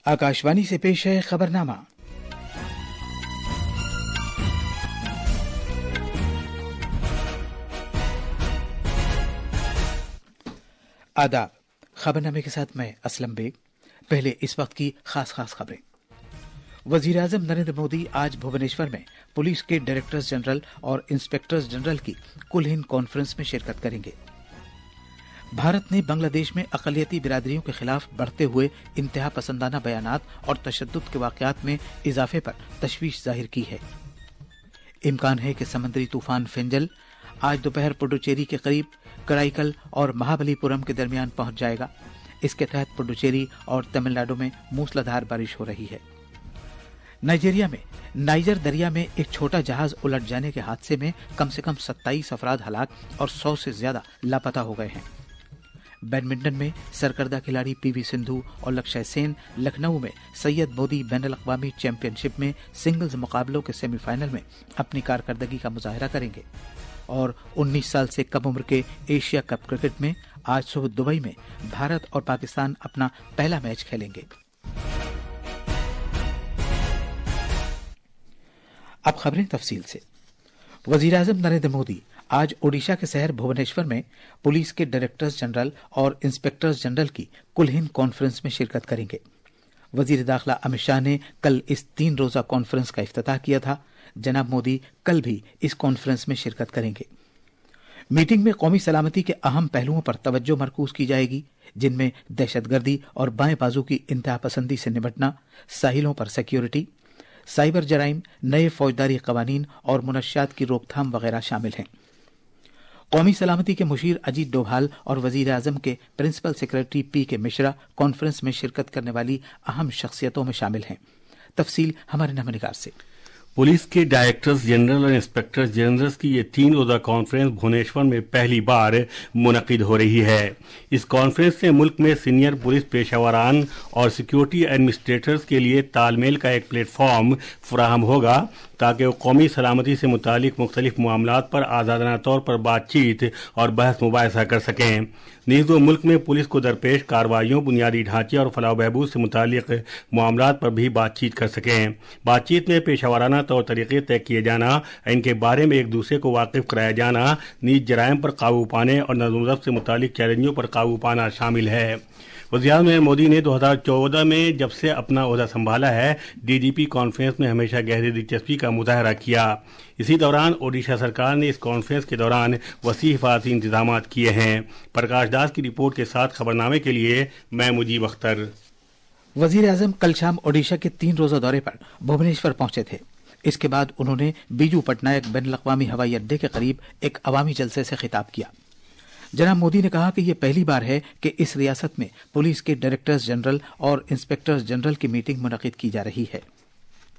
आकाशवाणी से पेश है खबरनामा। आदाब। खबरनामे के साथ मैं असलम बेग। पहले इस वक्त की खास खबरें। वजीर आजम नरेंद्र मोदी आज भुवनेश्वर में पुलिस के डायरेक्टर्स जनरल और इंस्पेक्टर्स जनरल की कुलहीन कॉन्फ्रेंस में शिरकत करेंगे। भारत ने बांग्लादेश में अक़लियती बिरादरियों के खिलाफ बढ़ते हुए इंतहा पसंदाना बयानात और तशद्दुद के वाक़यात में इजाफे पर तशवीश जाहिर की है। इम्कान है कि समुद्री तूफान फेंजल आज दोपहर पुडुचेरी के करीब कराईकल और महाबलीपुरम के दरमियान पहुंच जाएगा। इसके तहत पुडुचेरी और तमिलनाडु में मूसलाधार बारिश हो रही है। नाइजीरिया में नाइजर दरिया में एक छोटा जहाज उलट जाने के हादसे में कम से कम 27 अफराद हलाक और 100 से ज्यादा लापता हो गए हैं। बैडमिंटन में सरकर्दा खिलाड़ी पीवी सिंधु और लक्ष्य सेन लखनऊ में सैयद मोदी बैनुल अक़वामी चैंपियनशिप में सिंगल्स मुकाबलों के सेमीफाइनल में अपनी कारकर्दगी का मुजाहरा करेंगे। और 19 साल से कम उम्र के एशिया कप क्रिकेट में आज सुबह दुबई में भारत और पाकिस्तान अपना पहला मैच खेलेंगे। अब खबरें तफसील से। वजीर आजम नरेंद्र मोदी आज ओडिशा के शहर भुवनेश्वर में पुलिस के डायरेक्टर्स जनरल और इंस्पेक्टर्स जनरल की कुलहीन कॉन्फ्रेंस में शिरकत करेंगे। वजीर दाखिला अमित शाह ने कल इस 3 रोजा कॉन्फ्रेंस का इफ्तिताह किया था। जनाब मोदी कल भी इस कॉन्फ्रेंस में शिरकत करेंगे। मीटिंग में कौमी सलामती के अहम पहलुओं पर तवज्जो मरकूज की जाएगी, जिनमें दहशतगर्दी और बाएं बाजू की इंतहा पसंदी से निपटना, साहिलों पर सिक्योरिटी, साइबर जराइम, नए फौजदारी कवानीन और मुनशियात की रोकथाम वगैरह शामिल हैं। कौमी सलामती के मुशीर अजीत डोभाल और वजीर आजम के प्रिंसिपल सेक्रेटरी पी के मिश्रा कॉन्फ्रेंस में शिरकत करने वाली अहम शख्सियतों में शामिल हैं। तफसील हमारे नमनिगार से। पुलिस के डायरेक्टर्स जनरल और इंस्पेक्टर्स जनरल की ये 3 रोजा कॉन्फ्रेंस भुवनेश्वर में पहली बार मुनक़िद हो रही है। इस कॉन्फ्रेंस से मुल्क में सीनियर पुलिस पेशावरान और सिक्योरिटी एडमिनिस्ट्रेटर्स के लिए तालमेल का एक प्लेटफॉर्म फराहम होगा, ताकि वो कौमी सलामती से मुतालिक मुख्तलिफ मामलात पर आज़ादाना तौर पर बातचीत और बहस मुबाहिसा कर सकें। नीज़ वो मुल्क में पुलिस को दरपेश कार्रवाइयों, बुनियादी ढांचे और फलाह बहबूद से मुतालिक मामलात पर भी बातचीत कर सकें। बातचीत में पेशावराना तौर तरीक़े तय किए जाना, इनके बारे में एक दूसरे को वाकिफ कराया जाना, नीज जराइम पर काबू पाने और नज़्म ज़ब्त से मुतालिक चैलेंजों पर काबू पाना शामिल है। वज़ीर-ए-आज़म नरेंद्र मोदी ने 2014 में जब से अपना ओहदा संभाला है, डीजीपी कॉन्फ्रेंस में हमेशा गहरी दिलचस्पी का मुजाहरा किया। इसी दौरान ओडिशा सरकार ने इस कॉन्फ्रेंस के दौरान वसी हिफाजती इंतजाम किए हैं। प्रकाश दास की रिपोर्ट के साथ खबरनामे के लिए मैं मुजीब अख्तर। वजीर आजम कल शाम ओडिशा के 3 रोजा दौरे पर भुवनेश्वर पहुंचे थे। इसके बाद उन्होंने बीजू पटनायक बैनुल अक़वामी हवाई अड्डे के करीब एक अवामी जलसे से खिताब किया। जनाब मोदी ने कहा कि यह पहली बार है कि इस रियासत में पुलिस के डायरेक्टर्स जनरल और इंस्पेक्टर्स जनरल की मीटिंग मुनक़िद की जा रही है।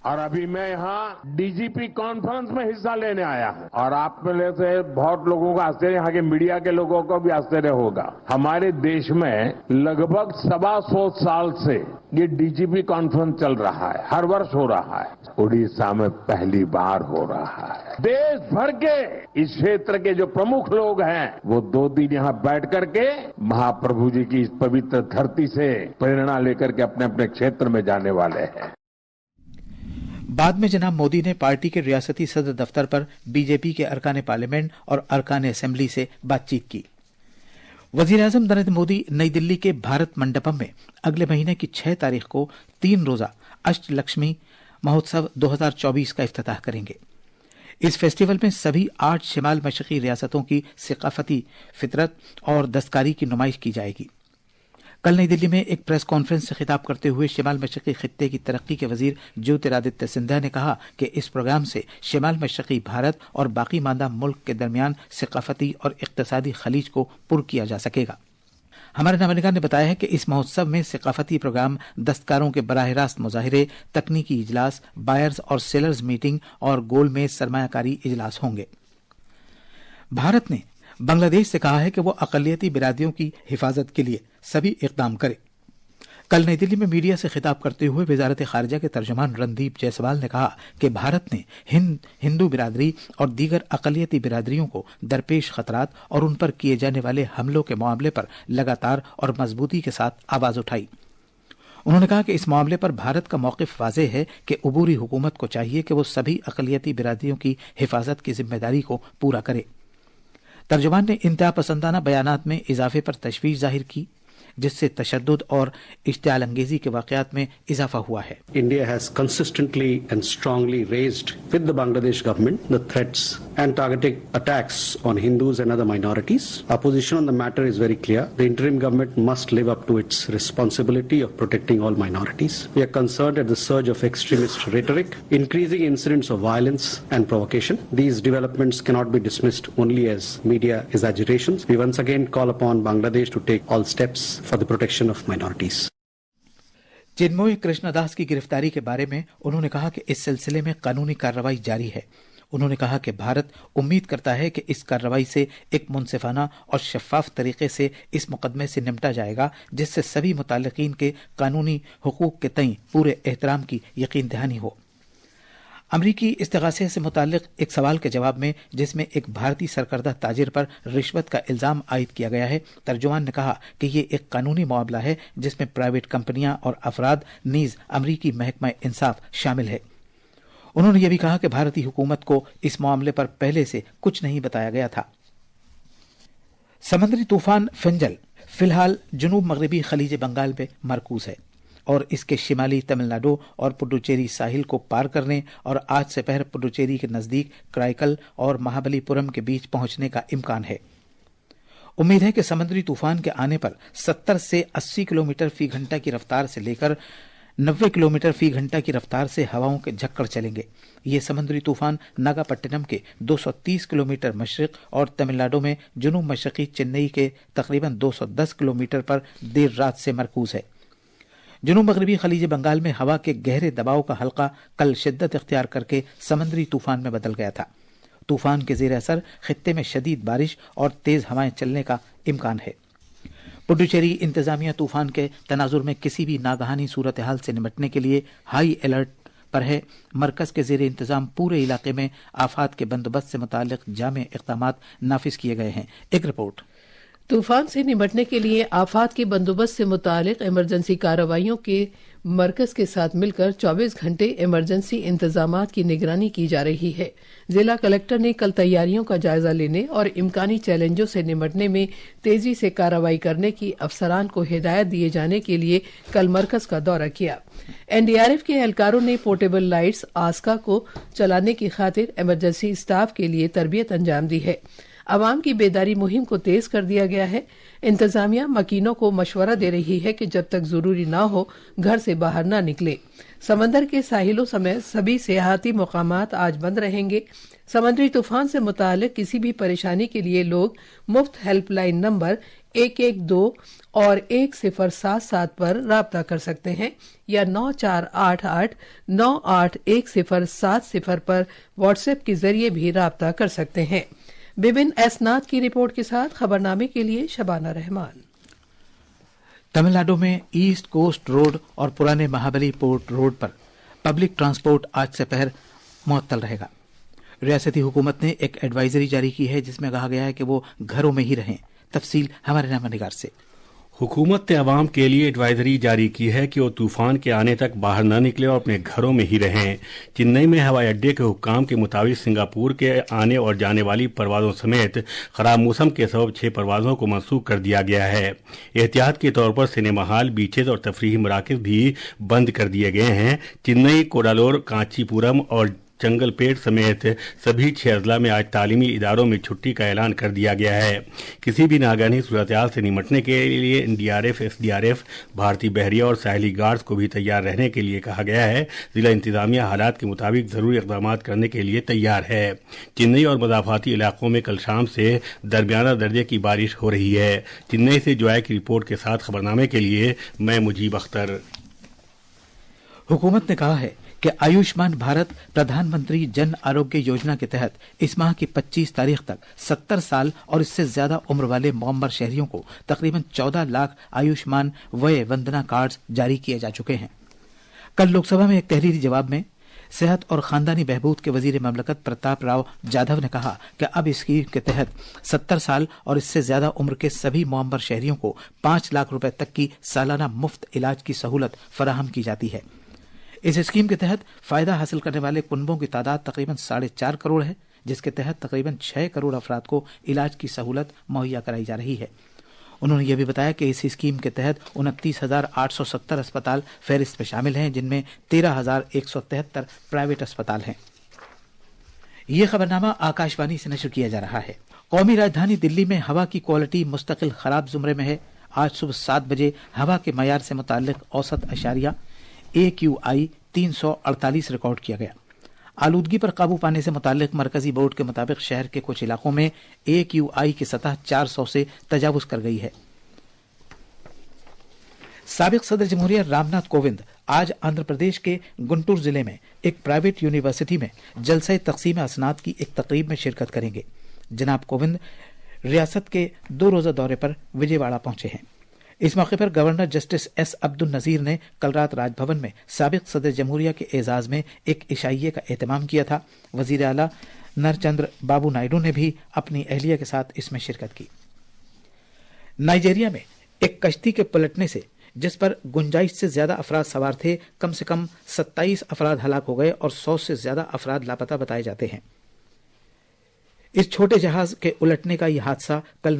और अभी मैं यहाँ डीजीपी कॉन्फ्रेंस में हिस्सा लेने आया हूँ और आप में से बहुत लोगों को आश्चर्य, यहाँ के मीडिया के लोगों को भी आश्चर्य होगा। हमारे देश में लगभग 125 साल से ये डीजीपी कॉन्फ्रेंस चल रहा है, हर वर्ष हो रहा है। उड़ीसा में पहली बार हो रहा है। देश भर के इस क्षेत्र के जो प्रमुख लोग हैं वो 2 दिन यहाँ बैठ करके महाप्रभु जी की इस पवित्र धरती से प्रेरणा लेकर के अपने अपने क्षेत्र में जाने वाले हैं। बाद में जनाब मोदी ने पार्टी के रियासती सदर दफ्तर पर बीजेपी के अरकान पार्लियामेंट और अरकान असेंबली से बातचीत की। वजीर आजम नरेंद्र मोदी नई दिल्ली के भारत मंडपम में अगले महीने की 6 तारीख को 3 रोजा अष्टलक्ष्मी महोत्सव 2024 का इफ्तिताह करेंगे। इस फेस्टिवल में सभी 8 शिमाल मशरक़ी रियासतों की सकाफती फितरत और दस्तकारी की नुमाइश की जाएगी। कल नई दिल्ली में एक प्रेस कॉन्फ्रेंस से खिताब करते हुए शिमाल मशरक़ी खित्ते की तरक्की के वजीर ज्योतिरादित्य सिंधिया ने कहा कि इस प्रोग्राम से शिमाल मशरक़ी भारत और बाकी मांदा मुल्क के दरमियान सकाफती और इक़्तिसादी खलीज को पुर किया जा सकेगा। हमारे नमनिगार ने बताया है कि इस महोत्सव में सकाफती प्रोग्राम, दस्तकारों के बराह रास्त मुजाहिरे, तकनीकी इजलास, बायर्स और सेलर्स मीटिंग और गोल में सरमायाकारी इजलास होंगे। भारत ने बांग्लादेश से कहा है कि वो अक़लियती बिरादरियों की हिफाजत के लिए सभी इक़दाम करे। कल नई दिल्ली में मीडिया से खिताब करते हुए वजारत खारजा के तर्जुमान रणदीप जायसवाल ने कहा कि भारत ने हिंदू बिरादरी और दीगर अक़लियती बिरादरियों को दरपेश खतरात और उन पर किए जाने वाले हमलों के मामले पर लगातार और मजबूती के साथ आवाज उठाई। उन्होंने कहा कि इस मामले पर भारत का मौक़िफ़ वाज़ेह है कि अबूरी हुकूमत को चाहिए कि वो सभी अक़लियती बिरादरियों की हिफाजत की जिम्मेदारी को पूरा करे। तर्जुमान ने इंतहा पसंदाना बयानात में इजाफे पर तशवीश जाहिर की, जिससे तशद्दुद और इश्तियाल अंगेजी के वाक़यात में इजाफा हुआ है। India has consistently and strongly raised with the Bangladesh government the threats and targeted attacks on Hindus and other minorities. Our position on the matter is very clear. The interim government must live up to its responsibility of protecting all minorities. We are concerned at the surge of extremist rhetoric, increasing incidents of violence and provocation. These developments cannot be dismissed only as media exaggerations. We once again call upon Bangladesh to take all steps for the protection of minorities. चिन्मय कृष्णदास की गिरफ्तारी के बारे में उन्होंने कहा कि इस सिलसिले में कानूनी कार्रवाई जारी है। उन्होंने कहा कि भारत उम्मीद करता है कि इस कार्रवाई से एक मुनसिफाना और शफाफ तरीके से इस मुकदमे से निपटा जाएगा, जिससे सभी मुताल्लिकीन के कानूनी हुकूक के तईं पूरे एहतराम की यकीन दहानी हो। अमरीकी इस्तिगासे से मुताल्लिक एक सवाल के जवाब में, जिसमें एक भारतीय सरकर्दा ताजिर पर रिश्वत का इल्जाम आयद किया गया है, तर्जुमान ने कहा कि ये एक कानूनी मामला है जिसमें प्राइवेट कंपनियां और अफराद नीज अमरीकी महकमा इंसाफ शामिल है। उन्होंने ये भी कहा कि भारतीय हुकूमत को इस मामले पर पहले से कुछ नहीं बताया गया था। समुद्री तूफान फेंजल फिलहाल जुनूब मगरबी खलीज बंगाल में मरकूज है और इसके शिमाली तमिलनाडु और पुडुचेरी साहिल को पार करने और आज से पहर पुडुचेरी के नजदीक कराईकल और महाबलीपुरम के बीच पहुंचने का इम्कान है। उम्मीद है कि समुद्री तूफान के आने पर 70 से 80 किलोमीटर फी घंटा की रफ्तार से लेकर 90 किलोमीटर फी घंटा की रफ्तार से हवाओं के झक्कड़ चलेंगे। ये समुद्री तूफान नागापट्टिनम के 230 किलोमीटर मशरिक और तमिलनाडु में जुनूब मशरकी चेन्नई के तकरीबन 210 किलोमीटर पर देर रात से मरकूज है। जुनूब मगरबी खलीज बंगाल में हवा के गहरे दबाव का हल्का कल शिद्दत इख्तियार करके समुद्री तूफान में बदल गया था। तूफान के जेर असर खित्ते में शदीद बारिश और तेज हवाएं चलने का इम्कान है। पुडुचेरी इंतजामिया तूफान के तनाजुर में किसी भी नागहानी सूरत हाल से निपटने के लिए हाई अलर्ट पर है। मरकज के जेर इंतजाम पूरे इलाके में आफात के बंदोबस्त से मुतालिक जामे इक़दामात नाफिज किए गए हैं। एक रिपोर्ट। तूफान से निपटने के लिए आफात के बंदोबस्त से मुतालिक इमरजेंसी कार्रवाइयों के मरकज के साथ मिलकर 24 घंटे इमरजेंसी इंतजामात की निगरानी की जा रही है। जिला कलेक्टर ने कल तैयारियों का जायजा लेने और इम्कानी चैलेंजों से निपटने में तेजी से कार्रवाई करने की अफसरान को हिदायत दिए जाने के लिए कल मरकज का दौरा किया। एनडीआरएफ के एहलकारों ने पोर्टेबल लाइट्स आस्का को चलाने की खातिर इमरजेंसी स्टाफ के लिए तरबियत अंजाम दी है। अवाम की बेदारी मुहिम को तेज कर दिया गया है। इंतजामिया मकीनों को मशवरा दे रही है कि जब तक जरूरी ना हो घर से बाहर ना निकले। समंदर के साहिलों समेत सभी सियाहती मुकामात आज बंद रहेंगे। समुद्री तूफान से मुतालिक किसी भी परेशानी के लिए लोग मुफ्त हेल्पलाइन नंबर 112 और 1077 पर राब्ता कर सकते हैं या 9488 981070 पर व्हाट्सएप के जरिए भी राब्ता कर सकते हैं। बिबिन एसनाथ की रिपोर्ट के साथ खबरनामे के लिए शबाना रहमान। तमिलनाडु में ईस्ट कोस्ट रोड और पुराने महाबली पोर्ट रोड पर पब्लिक ट्रांसपोर्ट आज से पहर मुअत्तल रहेगा। रियासती हुकूमत ने एक एडवाइजरी जारी की है जिसमें कहा गया है कि वो घरों में ही रहें। तफसील हमारे नामनिगार से। हुकूमत ने अवाम के लिए एडवाइजरी जारी की है कि वो तूफान के आने तक बाहर न निकले और अपने घरों में ही रहें। चेन्नई में हवाई अड्डे के हुक्काम के मुताबिक सिंगापुर के आने और जाने वाली परवाजों समेत खराब मौसम के सबब 6 परवाजों को मनसूख कर दिया गया है। एहतियात के तौर पर सिनेमा हॉल, बीचेज और तफरीही मराकज़ भी बंद कर दिए गए हैं। चेन्नई, कोडालोर, कांचीपुरम और जंगलपेट समेत सभी 6 अजला में आज तालीमी इदारों में छुट्टी का ऐलान कर दिया गया है। किसी भी नागानी सूरत-ए-हाल से निपटने के लिए एनडीआरएफ, एसडीआरएफ, भारतीय बहरिया और साहली गार्ड्स को भी तैयार रहने के लिए कहा गया है। जिला इंतजामिया हालात के मुताबिक जरूरी इक़दाम करने के लिए तैयार है। चेन्नई और मदाफाती इलाकों में कल शाम से दरमियाना दर्जे की बारिश हो रही है। चेन्नई से जोया की रिपोर्ट के साथ खबरनामे के लिए मैं मुजीब अख्तर। हुकूमत ने कहा है कि आयुष्मान भारत प्रधानमंत्री जन आरोग्य योजना के तहत इस माह की 25 तारीख तक 70 साल और इससे ज्यादा उम्र वाले मुअम्मर शहरियों को तकरीबन 14 लाख आयुष्मान वय वंदना कार्ड्स जारी किए जा चुके हैं। कल लोकसभा में एक तहरीरी जवाब में सेहत और खानदानी बहबूद के वजीर ममलकत प्रताप राव जाधव ने कहा कि अब इस स्कीम के तहत 70 साल और इससे ज्यादा उम्र के सभी मुअम्मर शहरियों को 5 लाख रुपए तक की सालाना मुफ्त इलाज की सहूलत फराहम की जाती है। इस स्कीम के तहत फायदा हासिल करने वाले कुनबों की तादाद तकरीबन 4.5 करोड़ है, जिसके तहत तकरीबन 6 करोड़ अफराद को इलाज की सहूलत मुहैया कराई जा रही है। उन्होंने यह भी बताया कि इस स्कीम के तहत 29,870 अस्पताल फहरिस्त में शामिल हैं, जिनमें 13,173 प्राइवेट अस्पताल हैं। ये खबरनामा आकाशवाणी से नशर किया जा रहा है। कौमी राजधानी दिल्ली में हवा की क्वालिटी मुस्तकिल खराब जुमरे में है। आज सुबह 7 बजे हवा के मयार से मुताल्लिक औसत अशारिया AQI 348 रिकॉर्ड किया गया। आलूदगी पर काबू पाने से मुताल्लिक मरकजी बोर्ड के मुताबिक शहर के कुछ इलाकों में AQI की सतह 400 से तजावुज कर गई है। साबिक सदर जमहूरिया रामनाथ कोविंद आज आंध्र प्रदेश के गुंटूर जिले में एक प्राइवेट यूनिवर्सिटी में जलसे तकसीम असनाद की एक तकरीब में शिरकत करेंगे। जनाब कोविंद रियासत के 2 रोजा दौरे पर विजयवाड़ा पहुंचे हैं। इस मौके पर governor justice S Abdul Nazeer ने कल रात राजभवन में साबिक सदर जमहूरिया के एजाज में एक इशाइये का एहतमाम किया था। वजीर आला नरचंद्र बाबू नायडू ने भी अपनी अहलिया के साथ इसमें शिरकत की। नाइजीरिया में एक कश्ती के पलटने से जिस पर गुंजाइश से ज्यादा अफराद सवार थे, कम से कम 27 अफराद हलाक हो गए और 100 से ज्यादा अफराद लापता बताए जाते हैं। इस छोटे जहाज के उलटने का यह हादसा कल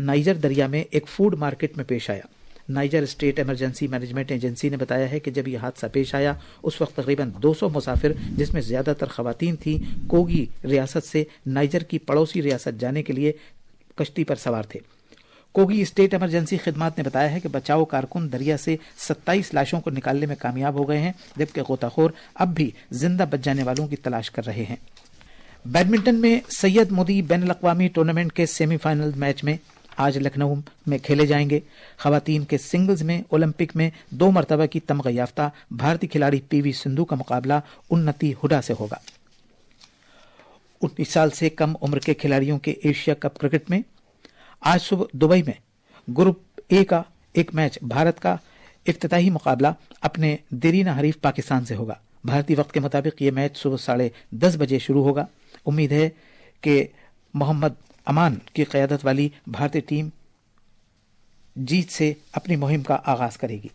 नाइजर दरिया में एक फूड मार्केट में पेश आया। Niger state emergency management agency ने बताया है कि जब यह हादसा पेश आया उस वक्त तकरीबन 200 मुसाफिर, जिसमें ज्यादातर खवातीन थीं, कोगी रियासत से नाइजर की पड़ोसी रियासत जाने के लिए कश्ती पर सवार थे। कोगी स्टेट इमरजेंसी खिदमात ने बताया है कि बचाव कारकुन दरिया से 27 लाशों को निकालने में कामयाब हो गए हैं, जबकि गोताखोर अब भी जिंदा बच जाने वालों की तलाश कर रहे हैं। बैडमिंटन में सैयद मोदी बैनुल अक़वामी टूर्नामेंट के सेमीफाइनल मैच में आज लखनऊ में खेले जाएंगे। खवातीन के सिंगल्स में ओलंपिक में 2 मरतबा की तमगा याफ्ता भारतीय खिलाड़ी PV सिंधु का मुकाबला उन्नति हुडा से होगा। 19 साल से कम उम्र के खिलाड़ियों के एशिया कप क्रिकेट में आज सुबह दुबई में ग्रुप A का एक मैच भारत का इफ्तिताही मुकाबला अपने देरीना हरीफ पाकिस्तान से होगा। भारतीय वक्त के मुताबिक ये मैच सुबह 10:30 बजे शुरू होगा। उम्मीद है कि मोहम्मद अमान की क़यादत वाली भारतीय टीम जीत से अपनी मुहिम का आगाज करेगी।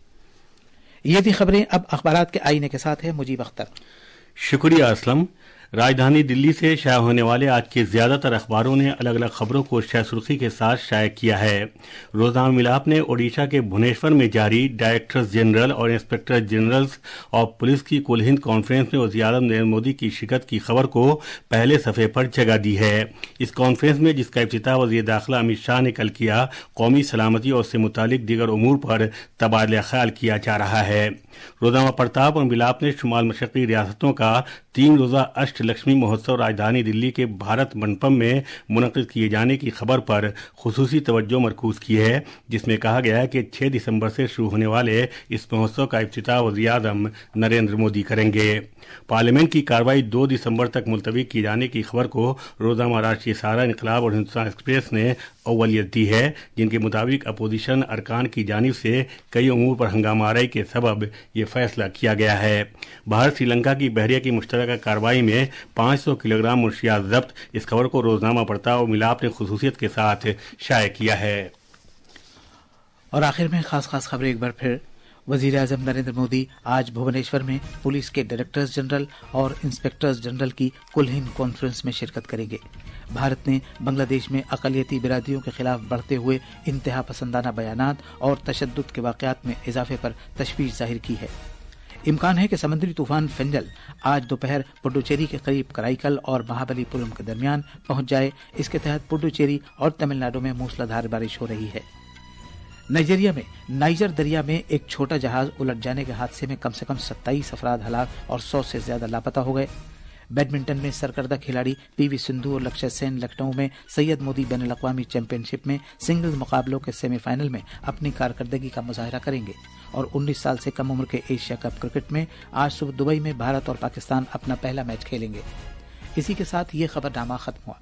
ये थी खबरें। अब अखबारात के आईने के साथ है मुजीब अख्तर। शुक्रिया असलम। राजधानी दिल्ली से शाया होने वाले आज के ज्यादातर अखबारों ने अलग अलग खबरों को शह सुर्खी के साथ शाया किया है। रोजनामा मिलाप ने ओडिशा के भुवनेश्वर में जारी डायरेक्टर्स जनरल और इंस्पेक्टर जनरल्स और पुलिस की कुल हिंद कॉन्फ्रेंस में वज़ीर-ए-आज़म नरेंद्र मोदी की शिरकत की खबर को पहले सफ़े पर जगह दी है। इस कॉन्फ्रेंस में, जिसका इफ्तिताह वज़ीर दाखिला अमित शाह ने कल किया, कौमी सलामती और उससे मुतालिक दीगर उमूर पर तबादला ख्याल किया जा रहा है। रोजनामा प्रताप और मिलाप ने शुमाल मशरक़ी रियासतों का 3 रोज़ा अष्टलक्ष्मी महोत्सव राजधानी दिल्ली के भारत मंडपम में मुनक़िद किए जाने की खबर पर खुसूसी तवज्जो मरकूज़ की है, जिसमें कहा गया है कि 6 दिसंबर से शुरू होने वाले इस महोत्सव का इफ्तिताह वज़ीर-ए-आज़म नरेंद्र मोदी करेंगे। पार्लियामेंट की कार्रवाई 2 दिसंबर तक मुलतवी किए जाने की खबर को रोजनामा राष्ट्रीय सहारा, इनकलाब और हिंदुस्तान एक्सप्रेस ने अव्वलियत दी है, जिनके मुताबिक अपोजिशन अरकान की जानिब से कई उमूर पर हंगामाराई के सबब ये फैसला किया गया है। भारत श्रीलंका की बहरिया की मुश्तरका कार्रवाई में 500 किलोग्राम मुनशियात जब्त। इस खबर को रोजनामा प्रताप और मिलाप ने खुसूसियत के साथ शाया किया है। और आखिर में खास खबरें एक बार फिर। वज़ीर-ए-आज़म नरेंद्र मोदी आज भुवनेश्वर में पुलिस के डायरेक्टर्स जनरल और इंस्पेक्टर्स जनरल की कुल हिंद कॉन्फ्रेंस में शिरकत करेंगे। भारत ने बांग्लादेश में अक़लियती बिरादरियों के खिलाफ बढ़ते हुए इंतहा पसंदाना बयानात और तशद्दुद के वाक़यात में इजाफे पर तशवीश जाहिर की है। इम्कान है कि समुद्री तूफान फेंजल आज दोपहर पुडुचेरी के करीब कराईकल और महाबलीपुरम के दरमियान पहुंच जाए। इसके तहत पुडुचेरी और तमिलनाडु में मूसलाधार बारिश हो रही है। नाइजीरिया में नाइजर दरिया में एक छोटा जहाज उलट जाने के हादसे में कम से कम 27 अफराद हलाक और 100 से ज्यादा लापता हो गए। बैडमिंटन में सरकर्दा खिलाड़ी PV सिंधु और लक्ष्य सेन लखनऊ में सैयद मोदी बैनुल अक़वामी चैंपियनशिप में सिंगल्स मुकाबलों के सेमीफाइनल में अपनी कारकर्दगी का मुजाहिरा करेंगे। और 19 साल से कम उम्र के एशिया कप क्रिकेट में आज सुबह दुबई में भारत और पाकिस्तान अपना पहला मैच खेलेंगे। इसी के साथ ये खबरनामा खत्म हुआ।